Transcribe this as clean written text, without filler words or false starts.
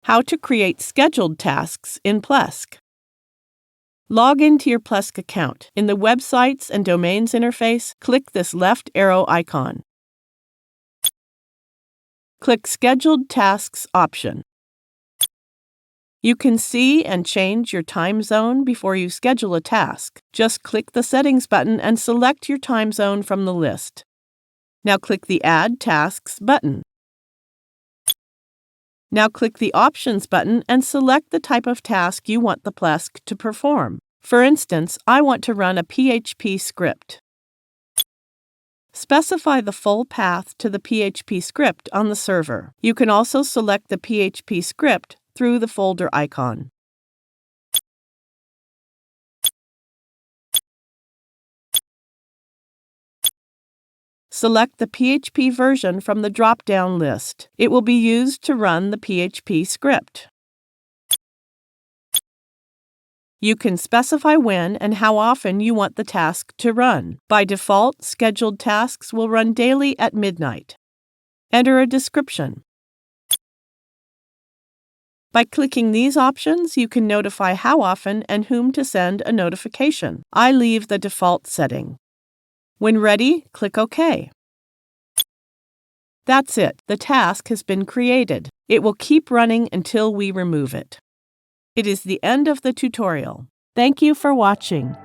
How to create scheduled tasks in Plesk. Log into your Plesk account. In the Websites and Domains interface, click this left arrow icon. Click Scheduled Tasks option. You can see and change your time zone before you schedule a task. Just click the Settings button and select your time zone from the list. Now click the Add Tasks button. Now click the Options button and select the type of task you want the Plesk to perform. For instance, I want to run a PHP script. Specify the full path to the PHP script on the server. You can also select the PHP script through the folder icon. Select the PHP version from the drop-down list. It will be used to run the PHP script. You can specify when and how often you want the task to run. By default, scheduled tasks will run daily at midnight. Enter a description. By clicking these options, you can notify how often and whom to send a notification. I leave the default setting. When ready, click OK. That's it. The task has been created. It will keep running until we remove it. It is the end of the tutorial. Thank you for watching.